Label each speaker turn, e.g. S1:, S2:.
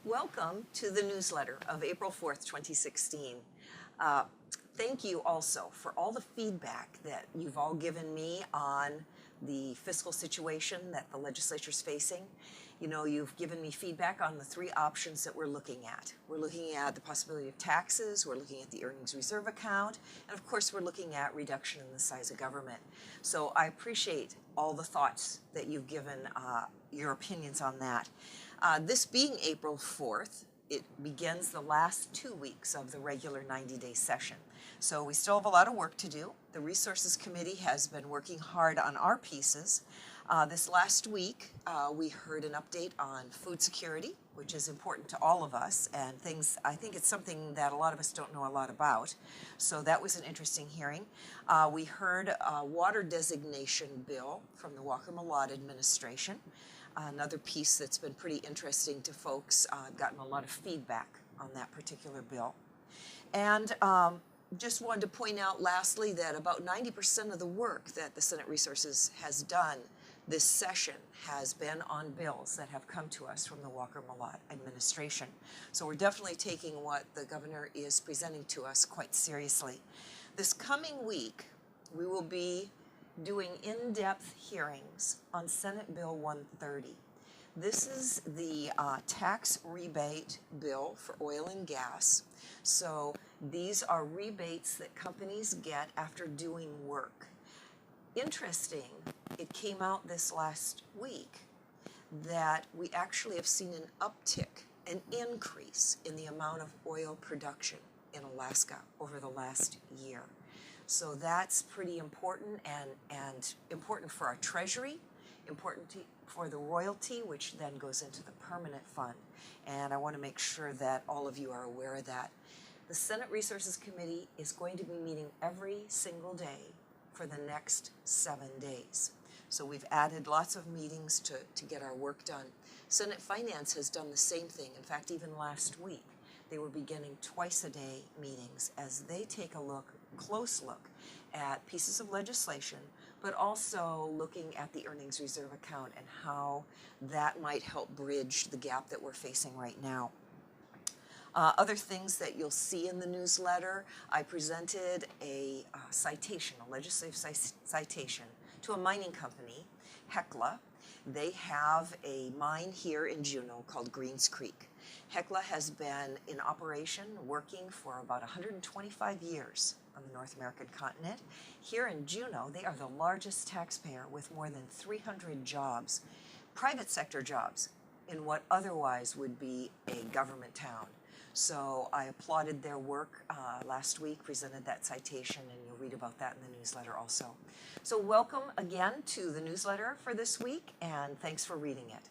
S1: Welcome to the newsletter of April 4th, 2016. Thank you also for all the feedback that you've all given me on the fiscal situation that the legislature is facing. You know, you've given me feedback on the three options that we're looking at. We're looking at the possibility of taxes, we're looking at the earnings reserve account, and of course we're looking at reduction in the size of government. So I appreciate all the thoughts that you've given, your opinions on that. This being April 4th, it begins the last 2 weeks of the regular 90-day session. So we still have a lot of work to do. The Resources Committee has been working hard on our pieces. This last week, we heard an update on food security, which is important to all of us, and I think it's something that a lot of us don't know a lot about. So that was an interesting hearing. We heard a water designation bill from the Walker-Malott administration. Another piece that's been pretty interesting to folks. I've gotten a lot of feedback on that particular bill. And just wanted to point out lastly that about 90% of the work that the Senate Resources has done this session has been on bills that have come to us from the Walker-Malott administration. So we're definitely taking what the governor is presenting to us quite seriously. This coming week, we will be doing in-depth hearings on Senate Bill 130. This is the tax rebate bill for oil and gas. So these are rebates that companies get after doing work. Interesting, it came out this last week that we actually have seen an uptick, an increase in the amount of oil production in Alaska over the last year. So that's pretty important and important for our treasury, important for the royalty, which then goes into the permanent fund. And I want to make sure that all of you are aware of that. The Senate Resources Committee is going to be meeting every single day for the next 7 days. So we've added lots of meetings to get our work done. Senate Finance has done the same thing. In fact, even last week, they were beginning twice-a-day meetings as they take a close look at pieces of legislation, but also looking at the earnings reserve account and how that might help bridge the gap that we're facing right now. Other things that you'll see in the newsletter, I presented a citation, a legislative citation to a mining company, Hecla. They have a mine here in Juneau called Greens Creek. Hecla has been in operation, working for about 125 years on the North American continent. Here in Juneau, they are the largest taxpayer with more than 300 jobs, private sector jobs, in what otherwise would be a government town. So I applauded their work last week, presented that citation, and you'll read about that in the newsletter also. So welcome again to the newsletter for this week, and thanks for reading it.